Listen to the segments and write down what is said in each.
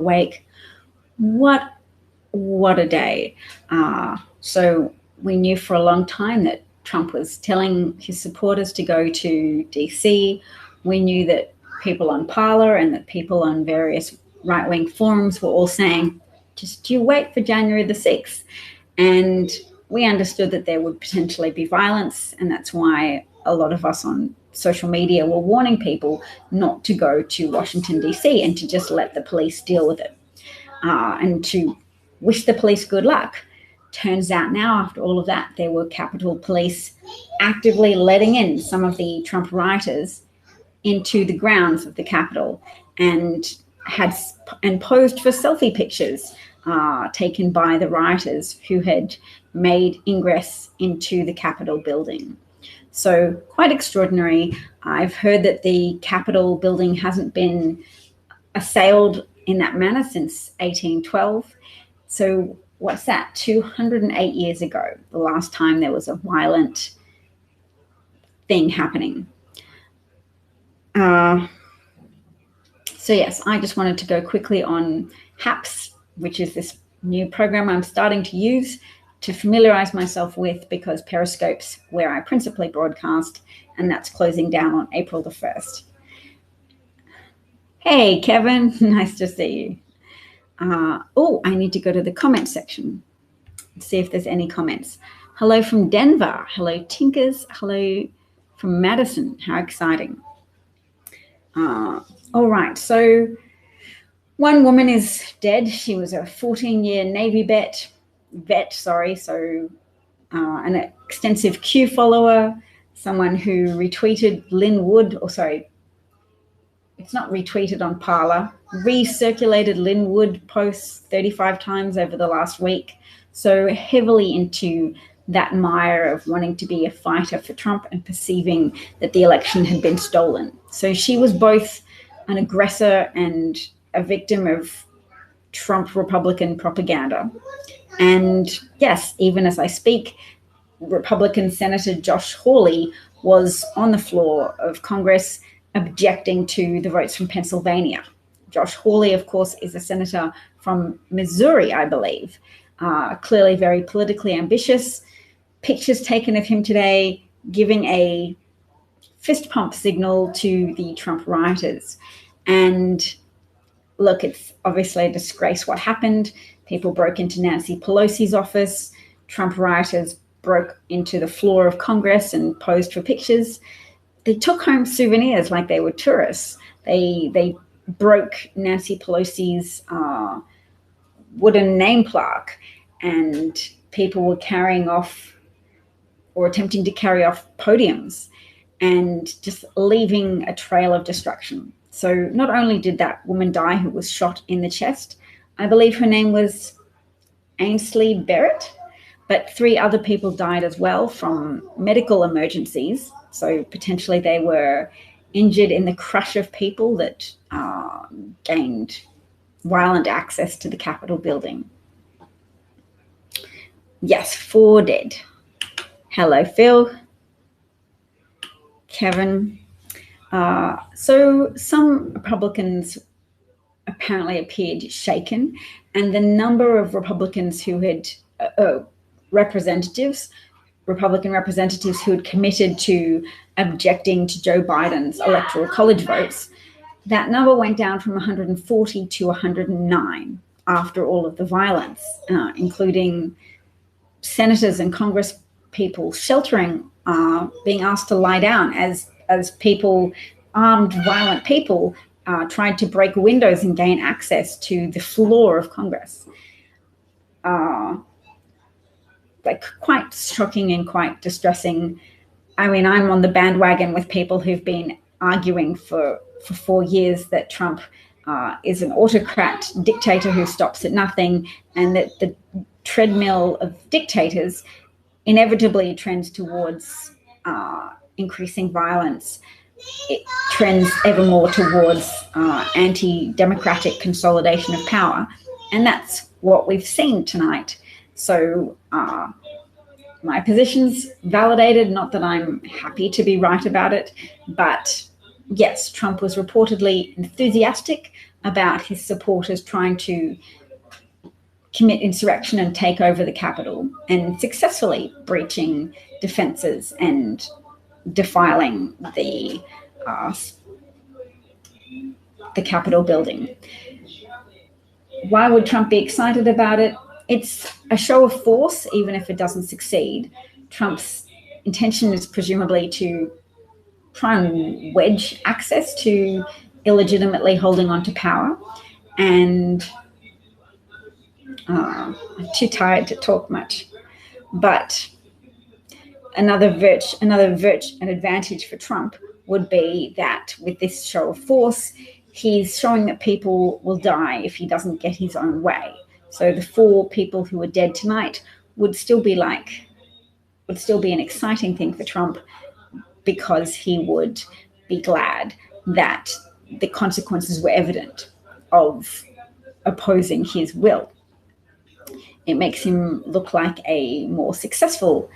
awake. What a day. So we knew for a long time that Trump was telling his supporters to go to DC. We knew that people on Parler and that people on various right-wing forums were all saying, just you wait for January the 6th. And we understood that there would potentially be violence, and that's why a lot of us on social media were warning people not to go to Washington, D.C. and to just let the police deal with it, and to wish the police good luck. Turns out now, after all of that, there were Capitol Police actively letting in some of the Trump rioters into the grounds of the Capitol and posed for selfie pictures taken by the rioters who had made ingress into the Capitol building. So quite extraordinary. I've heard that the Capitol building hasn't been assailed in that manner since 1812. So what's that? 208 years ago, the last time there was a violent thing happening. So yes, I just wanted to go quickly on HAPS, which is this new program I'm starting to use to familiarize myself with, because Periscope's where I principally broadcast, and that's closing down on April the 1st. Hey, Kevin, nice to see you. Oh, I need to go to the comment section and see if there's any comments. Hello from Denver. Hello, Tinkers. Hello from Madison. How exciting. All right, so one woman is dead. She was a 14-year Navy vet, an extensive Q follower, someone who retweeted Lynn Wood, it's not retweeted on Parler, recirculated Lynn Wood posts 35 times over the last week. So heavily into that mire of wanting to be a fighter for Trump and perceiving that the election had been stolen. So she was both an aggressor and a victim of Trump Republican propaganda. And yes, even as I speak, Republican Senator Josh Hawley was on the floor of Congress objecting to the votes from Pennsylvania. Josh Hawley, of course, is a senator from Missouri, I believe, clearly very politically ambitious. Pictures taken of him today giving a fist pump signal to the Trump rioters. And look, it's obviously a disgrace what happened. People broke into Nancy Pelosi's office. Trump rioters broke into the floor of Congress and posed for pictures. They took home souvenirs like they were tourists. They broke Nancy Pelosi's wooden name plaque, and people were carrying off or attempting to carry off podiums and just leaving a trail of destruction. So not only did that woman die who was shot in the chest, I believe her name was Ainsley Barrett, but 3 other people died as well from medical emergencies. So potentially they were injured in the crush of people that gained violent access to the Capitol building. Yes, 4 dead. Hello, Phil. Kevin. So some Republicans apparently appeared shaken, and the number of Republicans who had Republican representatives who had committed to objecting to Joe Biden's electoral college votes, that number went down from 140 to 109 after all of the violence, including senators and Congress people sheltering, being asked to lie down as people, armed, violent people, tried to break windows and gain access to the floor of Congress. Like quite shocking and quite distressing. I mean, I'm on the bandwagon with people who've been arguing for 4 years that Trump is an autocrat dictator who stops at nothing, and that the treadmill of dictators inevitably trends towards increasing violence. It trends ever more towards anti-democratic consolidation of power. And that's what we've seen tonight. So my position's validated, not that I'm happy to be right about it, but yes, Trump was reportedly enthusiastic about his supporters trying to commit insurrection and take over the Capitol, and successfully breaching defenses and defiling the Capitol building. Why would Trump be excited about it? It's a show of force, even if it doesn't succeed. Trump's intention is presumably to try and wedge access to illegitimately holding on to power. And I'm too tired to talk much. But an advantage for Trump would be that with this show of force, he's showing that people will die if he doesn't get his own way. So the 4 people who are dead tonight would still be an exciting thing for Trump, because he would be glad that the consequences were evident of opposing his will. It makes him look like a more successful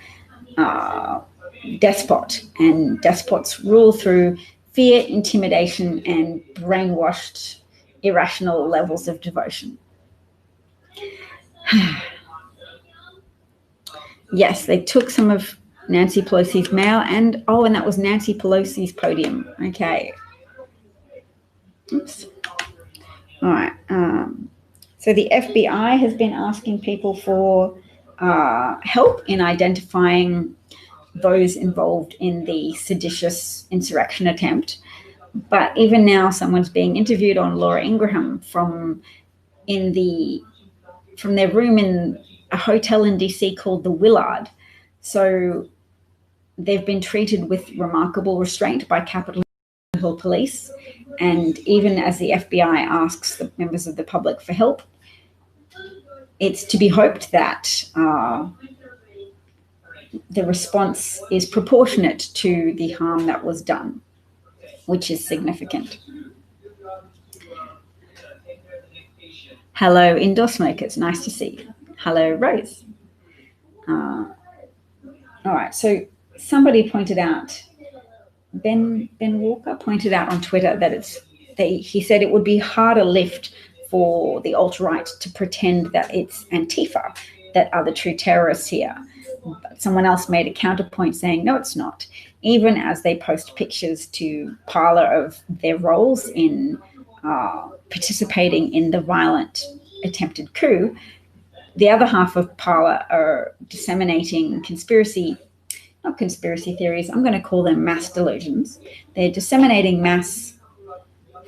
despot, and despots rule through fear, intimidation, and brainwashed, irrational levels of devotion. Yes, they took some of Nancy Pelosi's mail, and that was Nancy Pelosi's podium. Okay. Oops. All right. So the FBI has been asking people for help in identifying those involved in the seditious insurrection attempt. But even now, someone's being interviewed on Laura Ingraham from their room in a hotel in DC called the Willard. So they've been treated with remarkable restraint by Capitol Hill police. And even as the FBI asks the members of the public for help, it's to be hoped that the response is proportionate to the harm that was done, which is significant. Hello, indoor smokers. Nice to see you. Hello, Rose. All right. So somebody pointed out, Ben Walker pointed out on Twitter that he said it would be harder lift for the alt-right to pretend that it's Antifa that are the true terrorists here. But someone else made a counterpoint saying, no, it's not. Even as they post pictures to Parler of their roles in participating in the violent attempted coup, the other half of Parler are disseminating not conspiracy theories, I'm going to call them mass delusions. They're disseminating mass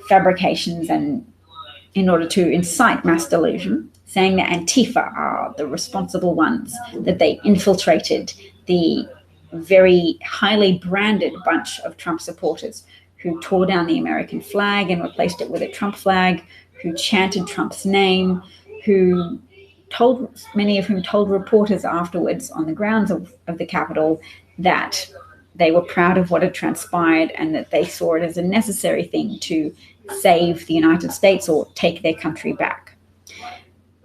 fabrications and in order to incite mass delusion, saying that Antifa are the responsible ones, that they infiltrated the very highly branded bunch of Trump supporters who tore down the American flag and replaced it with a Trump flag, who chanted Trump's name, many of whom told reporters afterwards on the grounds of the Capitol that they were proud of what had transpired and that they saw it as a necessary thing to save the United States or take their country back.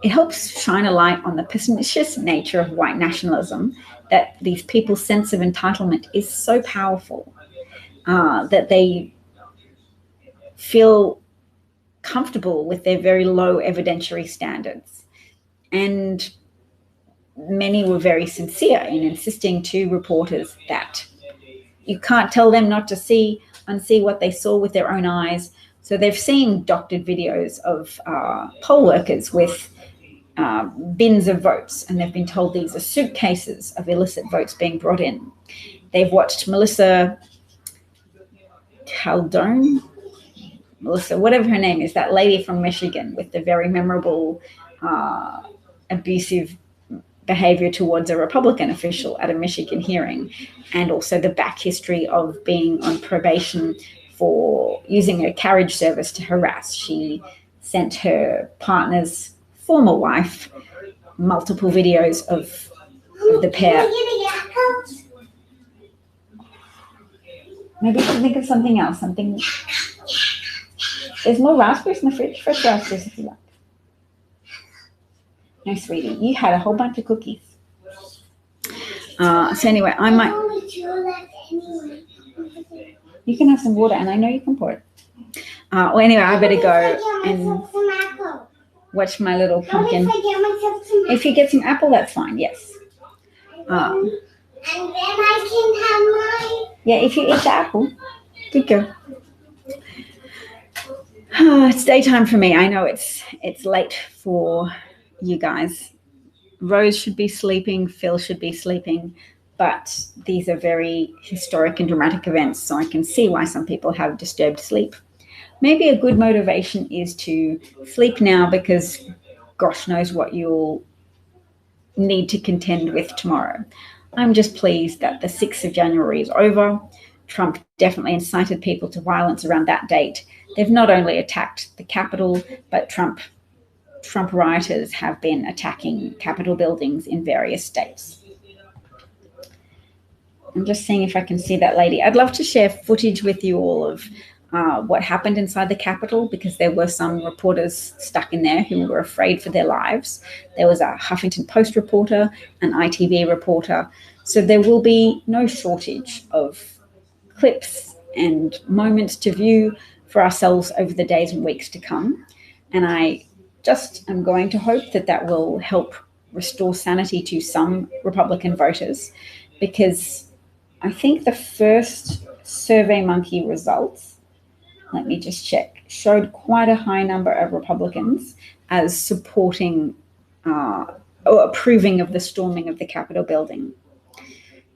It helps shine a light on the pernicious nature of white nationalism, that these people's sense of entitlement is so powerful that they feel comfortable with their very low evidentiary standards. And many were very sincere in insisting to reporters that you can't tell them not to unsee what they saw with their own eyes. So they've seen doctored videos of poll workers with bins of votes, and they've been told these are suitcases of illicit votes being brought in. They've watched Melissa, whatever her name is, that lady from Michigan with the very memorable abusive behavior towards a Republican official at a Michigan hearing, and also the back history of being on probation for using a carriage service to harass. She sent her partner's former wife multiple videos of the pair. Maybe you can think of something else. There's more raspberries in the fridge. Fresh raspberries if you like. No, sweetie, you had a whole bunch of cookies. So anyway, I might... You can have some water, and I know you can pour it. Well, anyway, I better go and watch my little pumpkin. If you get some apple, that's fine, yes. And then I can have mine. Yeah, if you eat the apple. Good girl. It's daytime for me. I know it's late for you guys. Rose should be sleeping, Phil should be sleeping, but these are very historic and dramatic events, so I can see why some people have disturbed sleep. Maybe a good motivation is to sleep now because gosh knows what you'll need to contend with tomorrow. I'm just pleased that the 6th of January is over. Trump definitely incited people to violence around that date. They've not only attacked the Capitol, but Trump rioters have been attacking Capitol buildings in various states. I'm just seeing if I can see that lady. I'd love to share footage with you all of what happened inside the Capitol, because there were some reporters stuck in there who were afraid for their lives. There was a Huffington Post reporter, an ITV reporter. So there will be no shortage of clips and moments to view for ourselves over the days and weeks to come. And I just am going to hope that that will help restore sanity to some Republican voters, because I think the first SurveyMonkey results, let me just check, showed quite a high number of Republicans as supporting or approving of the storming of the Capitol building.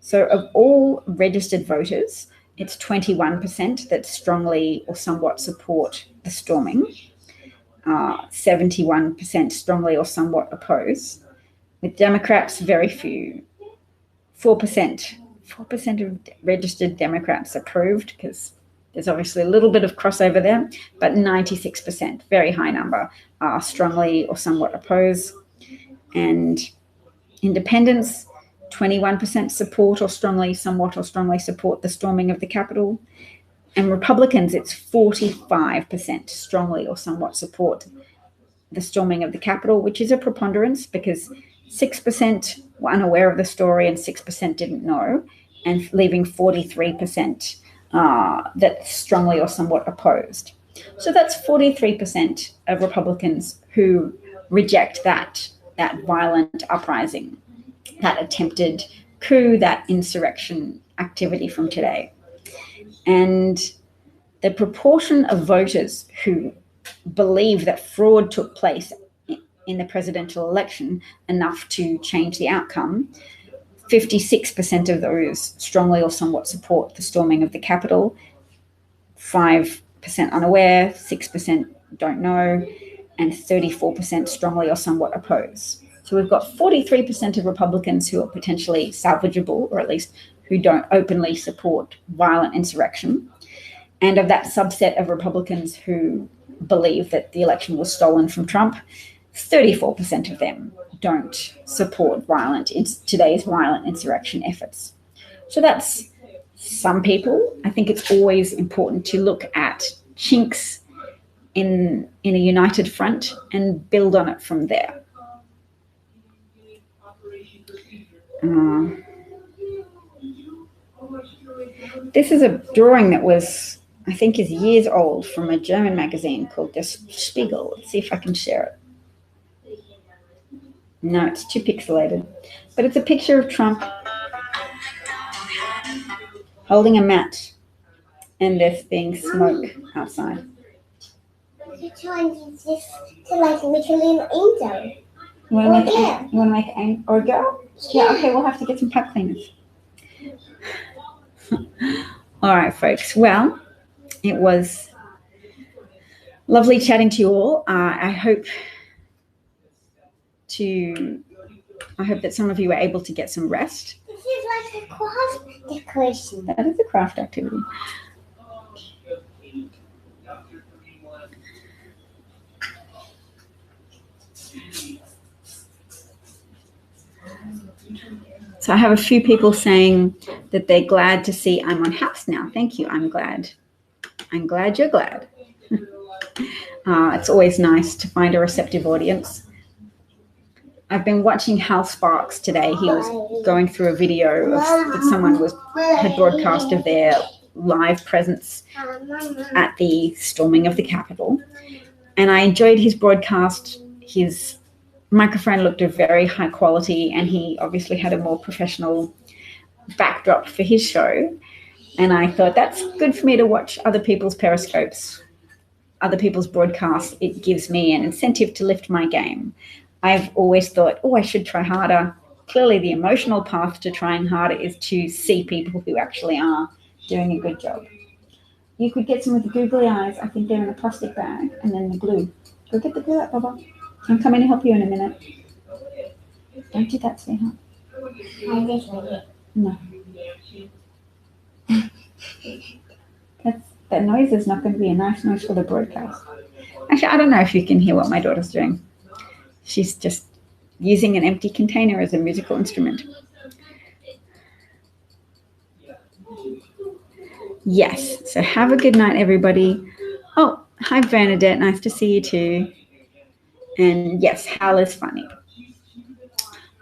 So of all registered voters, it's 21% that strongly or somewhat support the storming, 71% strongly or somewhat oppose. With Democrats, very few, 4% of registered Democrats approved, because there's obviously a little bit of crossover there, but 96%, very high number, strongly or somewhat oppose. And independents, 21% support or strongly, somewhat or strongly support the storming of the Capitol. And Republicans, it's 45% strongly or somewhat support the storming of the Capitol, which is a preponderance because 6% were unaware of the story and 6% didn't know, and leaving 43% that strongly or somewhat opposed. So that's 43% of Republicans who reject that violent uprising, that attempted coup, that insurrection activity from today. And the proportion of voters who believe that fraud took place in the presidential election enough to change the outcome, 56% of those strongly or somewhat support the storming of the Capitol, 5% unaware, 6% don't know, and 34% strongly or somewhat oppose. So we've got 43% of Republicans who are potentially salvageable, or at least who don't openly support violent insurrection. And of that subset of Republicans who believe that the election was stolen from Trump, 34% of them don't support today's violent insurrection efforts. So that's some people. I think it's always important to look at chinks in a united front and build on it from there. This is a drawing that was, I think, is years old, from a German magazine called Der Spiegel. Let's see if I can share it. No, it's too pixelated. But it's a picture of Trump holding a mat, and there's being smoke outside. You're trying to use this to like Michelin angel. You want to make an or a girl? Yeah, okay, we'll have to get some pipe cleaners. All right, folks. Well, it was lovely chatting to you all. I hope that some of you were able to get some rest. This is like a craft decoration. That is a craft activity. So I have a few people saying that they're glad to see I'm on House now. Thank you. I'm glad. I'm glad you're glad. It's always nice to find a receptive audience. I've been watching Hal Sparks today. He was going through a video that someone had broadcast of their live presence at the storming of the Capitol. And I enjoyed his broadcast. His microphone looked of very high quality, and he obviously had a more professional backdrop for his show. And I thought that's good for me to watch other people's periscopes, other people's broadcasts. It gives me an incentive to lift my game. I've always thought, I should try harder. Clearly the emotional path to trying harder is to see people who actually are doing a good job. You could get some of the googly eyes. I think they're in a plastic bag, and then the glue. Go get the glue out, Bubba. I'm coming to help you in a minute. Don't do that, sweetheart. No. That noise is not going to be a nice noise for the broadcast. Actually, I don't know if you can hear what my daughter's doing. She's just using an empty container as a musical instrument. Yes, so have a good night, everybody. Oh, hi, Bernadette. Nice to see you too. And yes, Hal is funny.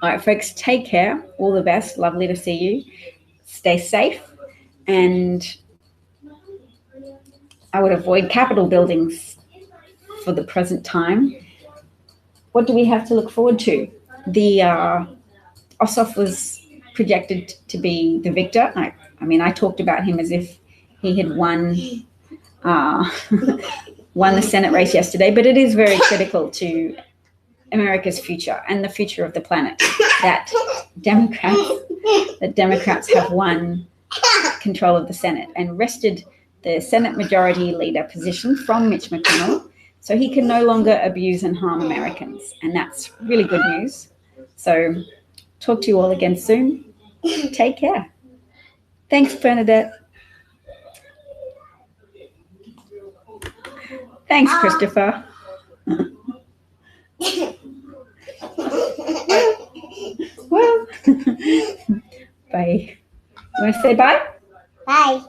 All right, folks, take care. All the best. Lovely to see you. Stay safe. And I would avoid Capitol buildings for the present time. What do we have to look forward to? The Ossoff was projected to be the victor. I talked about him as if he had won the Senate race yesterday, but it is very critical to America's future and the future of the planet that Democrats have won control of the Senate and wrested the Senate Majority Leader position from Mitch McConnell, so he can no longer abuse and harm Americans, and that's really good news. So talk to you all again soon. Take care. Thanks, Bernadette. Thanks, Christopher. Well, bye. You want to say bye? Bye.